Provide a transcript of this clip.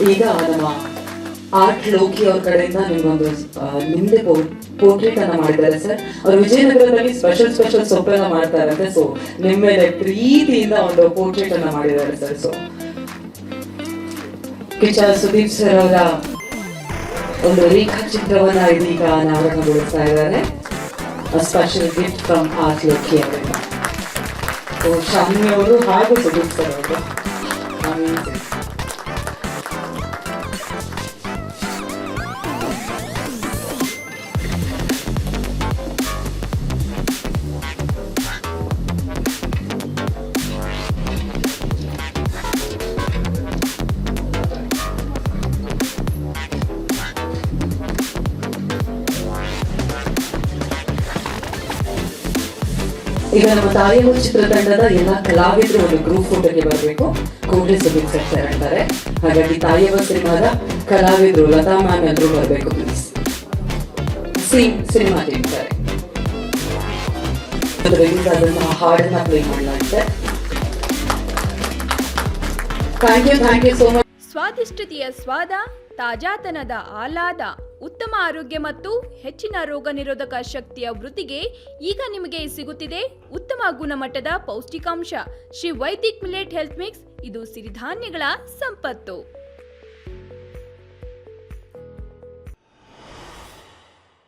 ಈಗ ನಮ್ಮ ಆರ್ಟ್ ಲೋಕಿ ಅವ್ರ ಕಡೆಯಿಂದ ನಿಮ್ಗೊಂದು ನಿಮ್ದೆ ಪೋರ್ಟ್ರೇಟ್ ಅನ್ನ ಮಾಡಿದ್ದಾರೆ ಸರ್. ಅವ್ರು ವಿಜಯನಗರದಲ್ಲಿ ಸ್ಪೆಷಲ್ ಸೊಪ್ಪೆಲ್ಲ ಮಾಡ್ತಾರಂತೆ. ಸೊ ನಿಮ್ಮ ಮೇಲೆ ಪ್ರೀತಿಯಿಂದ ಒಂದು ಪೋರ್ಟ್ರೇಟ್ ಅನ್ನ ಮಾಡಿದ್ದಾರೆ sir. So Kiccha Sudeep sir ಅವರ ಒಂದು ರೇಖಾಚಿತ್ರವನ್ನ ಇದೀಗ ಅನಾವರಣಗೊಳಿಸ್ತಾ ಇದ್ದಾರೆ. Special gift from art Loki ಅವರಿಂದ. ಸೊ ಶಾಮಿನಿ ಅವರು ಹಾಗೂ ಸುದೀಪ್ ಸರ್ ಅವರು ಈಗ ನಮ್ಮ ತಾಯಿಯ ಚಿತ್ರತಂಡದ ಎಲ್ಲ ಕಲಾವಿದರು ಒಂದು ಗ್ರೂಪ್ ಫೋಟೋಗೆ ಬರಬೇಕು. ಕೋಟೆ ಸುದೀಪ್ ಸರ್ ಅಂತಾರೆ. ಹಾಗಾಗಿ ತಾಯಿಯ ಸಿನಿಮಾದ ಕಲಾವಿದರು ಲತಾ ಮ್ಯಾಮ್ ಎಲ್ಲರೂ ಬರಬೇಕು ಪ್ಲೀಸ್. ಸಿನಿಮಾ ಟೀಮ್ ಸರ್ ಅದನ್ನ ಹಾಡನ್ನ ಪ್ಲೇ ಮಾಡಲಾಗಿದೆ. Thank you so much. ಸ್ವಾದಿಷ್ಟತೆಯ ಸ್ವಾದ, ತಾಜಾತನದ ಆಹ್ಲಾದ, ಉತ್ತಮ ಆರೋಗ್ಯ ಮತ್ತು ಹೆಚ್ಚಿನ ರೋಗ ನಿರೋಧಕ ಶಕ್ತಿಯ ವೃದ್ಧಿಗೆ ಈಗ ನಿಮಗೆ ಸಿಗುತ್ತಿದೆ ಉತ್ತಮ ಗುಣಮಟ್ಟದ ಪೌಷ್ಟಿಕಾಂಶ. Shri Vaidik millet health mix. ಇದು ಸಿರಿಧಾನ್ಯಗಳ ಸಂಪತ್ತು.